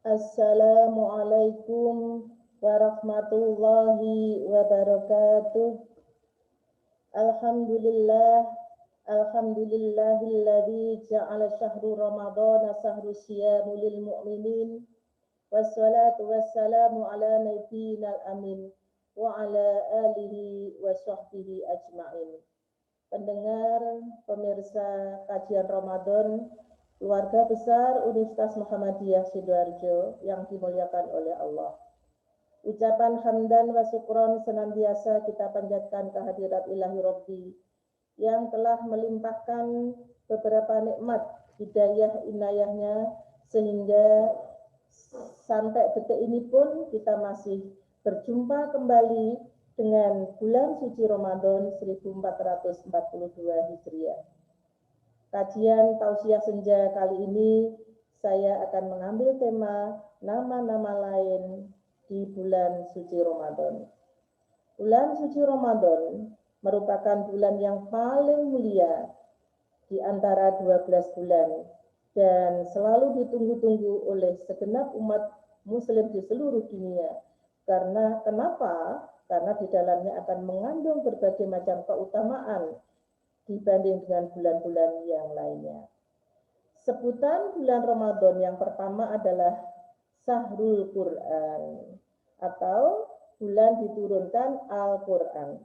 Assalamualaikum warahmatullahi wabarakatuh. Alhamdulillah, alhamdulillahilladzi ja'ala syahru ramadhana syahru syiyamu lil mu'minin. Wassalatu wassalamu ala nabiyyinal amin wa ala alihi wa sahbihi ajma'in. Pendengar, pemirsa kajian Ramadan keluarga besar Universitas Muhammadiyah Sidoarjo yang dimuliakan oleh Allah. Ucapan hamdan wa syukron senantiasa kita panjatkan kehadirat ilahi Rabbi yang telah melimpahkan beberapa nikmat hidayah inayahnya sehingga sampai detik ini pun kita masih berjumpa kembali dengan bulan suci Ramadan 1442 Hijriah. Kajian Tausiah Senja kali ini saya akan mengambil tema nama-nama lain di bulan suci Ramadan. Bulan suci Ramadan merupakan bulan yang paling mulia di antara 12 bulan dan selalu ditunggu-tunggu oleh segenap umat muslim di seluruh dunia. Kenapa? Karena di dalamnya akan mengandung berbagai macam keutamaan dibanding dengan bulan-bulan yang lainnya. Sebutan bulan Ramadan yang pertama adalah Syahrul Quran atau bulan diturunkan Al-Quran.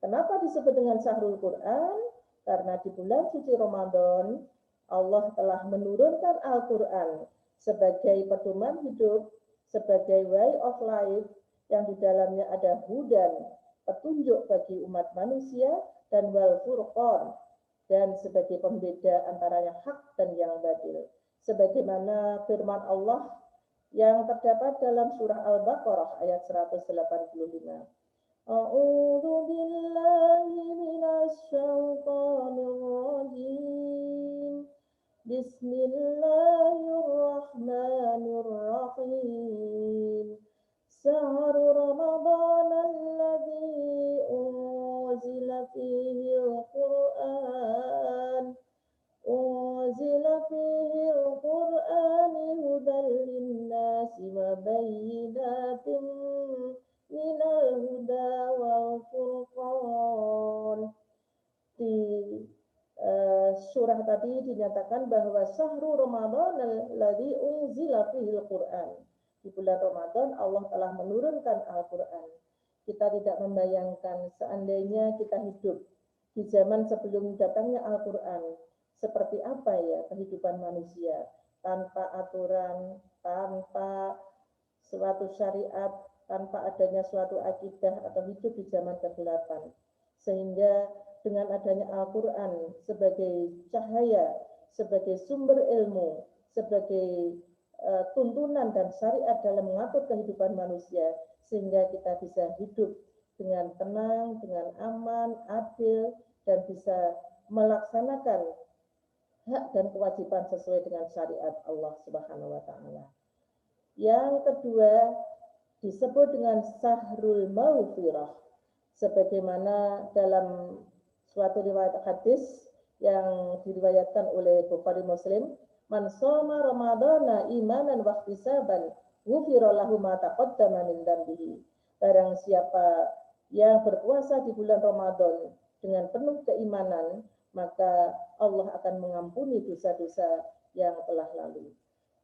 Kenapa disebut dengan Syahrul Quran? Karena di bulan suci Ramadan Allah telah menurunkan Al-Quran sebagai pedoman hidup, sebagai way of life yang di dalamnya ada hudan, petunjuk bagi umat manusia, dan wal furqan, dan sebagai pembeda antaranya hak dan yang batil. Sebagaimana firman Allah yang terdapat dalam surah Al-Baqarah ayat 185. A'udzu billahi minasy syaithanir rajim. Bismillahirrahmanirrahim. Syahrul Ramadan alladzi unzila fihi al-Qur'an hudan lin-nasi wa bayyinatin minal huda wal furqan. Di surah tadi dinyatakan bahwa syahrul Ramadan alladzi unzila fihi al-Qur'an. Di bulan Ramadan Allah telah menurunkan Al-Quran. Kita tidak membayangkan seandainya kita hidup di zaman sebelum datangnya Al-Quran, seperti apa ya kehidupan manusia tanpa aturan, tanpa suatu syariat, tanpa adanya suatu akidah atau hidup di zaman kegelapan. Sehingga dengan adanya Al-Quran sebagai cahaya, sebagai sumber ilmu, sebagai tuntunan dan syariat dalam mengatur kehidupan manusia, sehingga kita bisa hidup dengan tenang, dengan aman, adil, dan bisa melaksanakan hak dan kewajiban sesuai dengan syariat Allah Subhanahu wa Ta'ala. Yang kedua disebut dengan Syahrul Maghfirah, sebagaimana dalam suatu riwayat hadis yang diriwayatkan oleh Bukhari Muslim, man shoma ramadhana imanan wa ihtisaban ghufira lahu ma taqaddama min dzambihi. Barang siapa yang berpuasa di bulan Ramadan dengan penuh keimanan, maka Allah akan mengampuni dosa-dosa yang telah lalu.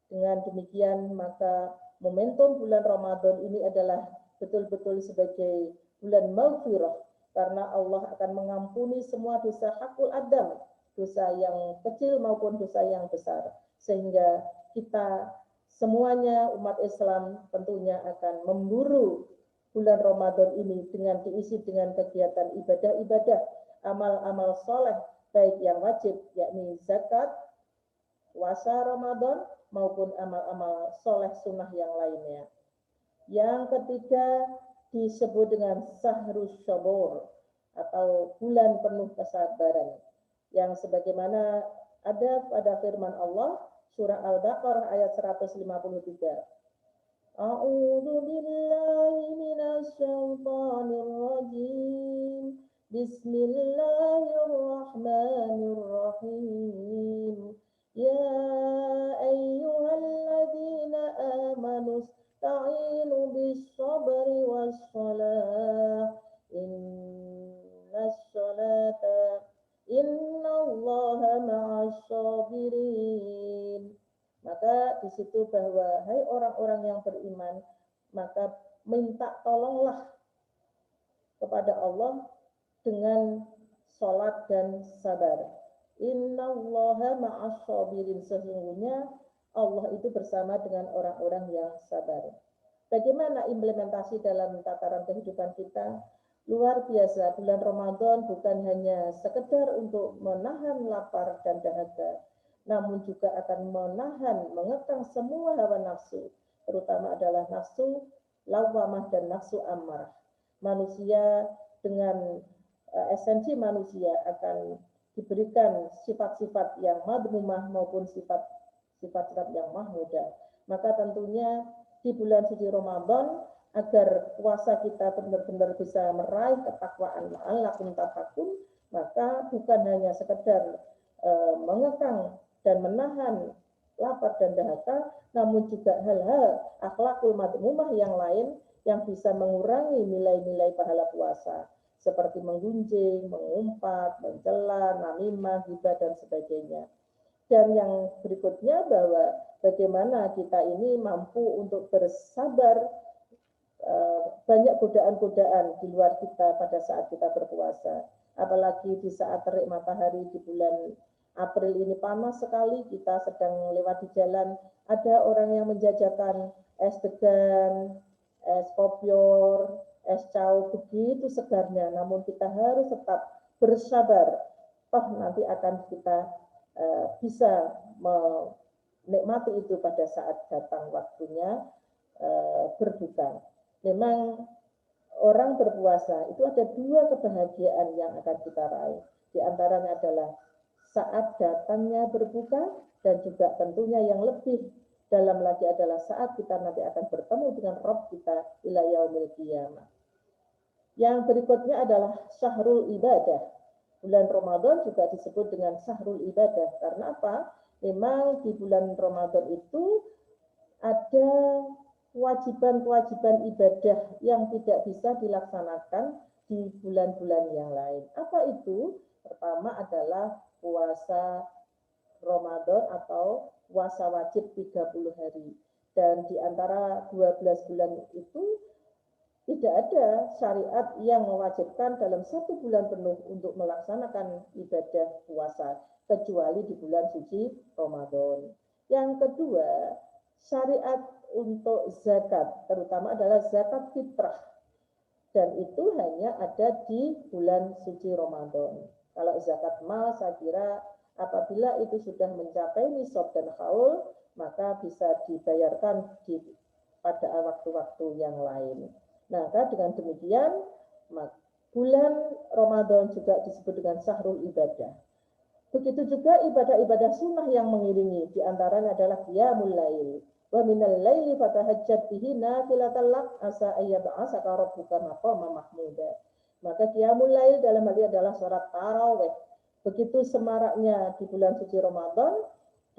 Dengan demikian, maka momentum bulan Ramadan ini adalah betul-betul sebagai bulan maghfirah, karena Allah akan mengampuni semua dosa hakul adam, dosa yang kecil maupun dosa yang besar, sehingga kita semuanya umat Islam tentunya akan memburu bulan Ramadan ini dengan diisi dengan kegiatan ibadah-ibadah, amal-amal soleh, baik yang wajib yakni zakat, puasa Ramadan, maupun amal-amal soleh sunnah yang lainnya. Yang ketiga disebut dengan Syahrus Sabur atau bulan penuh kesabaran, yang sebagaimana ada pada firman Allah surah Al-Baqarah ayat 153. A'udzu billahi minasy syaithanir rajim. Bismillahirrahmanirrahim. Ya ayyuhalladzina maka di situ bahwa hai orang-orang yang beriman, maka minta tolonglah kepada Allah dengan sholat dan sabar. Innallaha ma'asyabirin, sesungguhnya Allah itu bersama dengan orang-orang yang sabar. Bagaimana implementasi dalam tataran kehidupan kita? Luar biasa, bulan Ramadan bukan hanya sekedar untuk menahan lapar dan dahaga, namun juga akan menahan, mengekang semua hawa nafsu, terutama adalah nafsu lawamah dan nafsu amarah. Manusia dengan esensi manusia akan diberikan sifat-sifat yang madmumah maupun sifat-sifat yang mahmudah. Maka tentunya di bulan suci Ramadan, agar puasa kita benar-benar bisa meraih ketakwaan la'allakum tattaqun, maka bukan hanya sekedar mengekang dan menahan lapar dan dahaga, namun juga hal-hal akhlakul madmumah yang lain yang bisa mengurangi nilai-nilai pahala puasa, seperti menggunjing, mengumpat, mencela, namimah, ghibah, dan sebagainya. Dan yang berikutnya bahwa bagaimana kita ini mampu untuk bersabar banyak godaan-godaan di luar kita pada saat kita berpuasa. Apalagi di saat terik matahari di bulan April ini panas sekali, kita sedang lewat di jalan, ada orang yang menjajakan es degan, es kopior, es cau, begitu segarnya, namun kita harus tetap bersabar. Toh nanti akan kita bisa menikmati itu pada saat datang waktunya berbuka. Memang orang berpuasa itu ada dua kebahagiaan yang akan kita raih. Di antaranya adalah saat datangnya berbuka, dan juga tentunya yang lebih dalam lagi adalah saat kita nanti akan bertemu dengan Rabb kita ila yaumil qiyamah. Yang berikutnya adalah syahrul ibadah. Bulan Ramadan juga disebut dengan syahrul ibadah. Karena apa? Memang di bulan Ramadan itu ada kewajiban-kewajiban ibadah yang tidak bisa dilaksanakan di bulan-bulan yang lain. Apa itu? Pertama adalah puasa Ramadan atau puasa wajib 30 hari. Dan di antara 12 bulan itu tidak ada syariat yang mewajibkan dalam 1 bulan penuh untuk melaksanakan ibadah puasa, kecuali di bulan suci Ramadan. Yang kedua, syariat untuk zakat, terutama adalah zakat fitrah. Dan itu hanya ada di bulan suci Ramadan. Kalau zakat mal, saya kira apabila itu sudah mencapai nisab dan haul, maka bisa dibayarkan pada waktu-waktu yang lain. Nah, dengan demikian, bulan Ramadan juga disebut dengan syahrul ibadah. Begitu juga ibadah-ibadah sunnah yang mengiringi, diantaranya adalah qiyamul lail. Wa minal laili fatahajjat bihi nafilatan lak asa ayyab'asaka rabbuka maqaman mahmuda. Maka qiyamul lail dalam hal ini adalah salat tarawih. Begitu semaraknya di bulan suci Ramadan,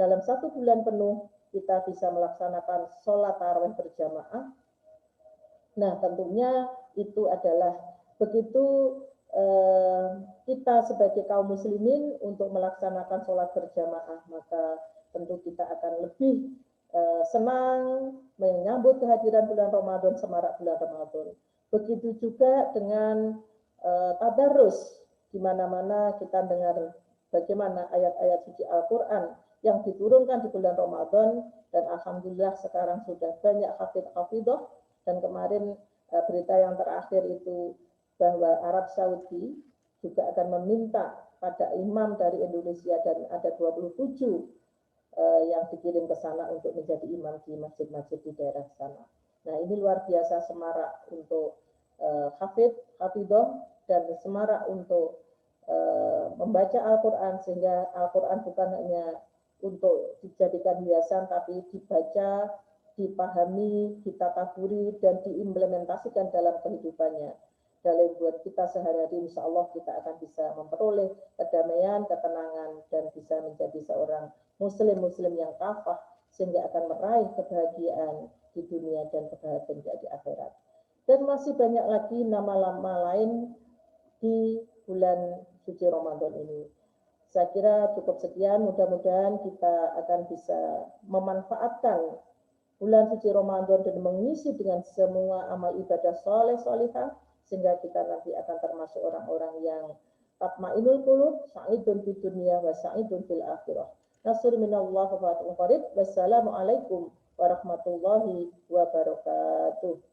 dalam 1 bulan penuh kita bisa melaksanakan sholat tarawih berjamaah. Nah, tentunya itu adalah begitu kita sebagai kaum muslimin untuk melaksanakan sholat berjamaah, maka tentu kita akan lebih senang menyambut kehadiran bulan Ramadan, semarak bulan Ramadan. Begitu juga dengan tadarus, di mana-mana kita dengar bagaimana ayat-ayat suci Al-Quran yang diturunkan di bulan Ramadan, dan alhamdulillah sekarang sudah banyak hafidh-hafidhah. Dan kemarin berita yang terakhir itu bahwa Arab Saudi juga akan meminta pada imam dari Indonesia, dan ada 27 yang dikirim ke sana untuk menjadi imam di masjid-masjid di daerah sana. Nah, ini luar biasa semarak untuk hafidhah dan semarak untuk membaca Al-Quran, sehingga Al-Quran bukan hanya untuk dijadikan hiasan, tapi dibaca, dipahami, ditadaburi, dan diimplementasikan dalam kehidupannya. Dalam buat kita sehari-hari, insya Allah kita akan bisa memperoleh kedamaian, ketenangan, dan bisa menjadi seorang muslim-muslim yang kafah, sehingga akan meraih kebahagiaan di dunia dan kebahagiaan di akhirat. Dan masih banyak lagi nama-nama lain di bulan suci Ramadan ini. Saya kira cukup sekian, mudah-mudahan kita akan bisa memanfaatkan bulan suci Ramadan dan mengisi dengan semua amal ibadah soleh-solihah, sehingga kita nanti akan termasuk orang-orang yang tatmainul qulub, sa'idun fid dunya wa sa'idun fil akhirah. Nasr minallah wa fatihun qarib. Wassalamualaikum warahmatullahi wabarakatuh.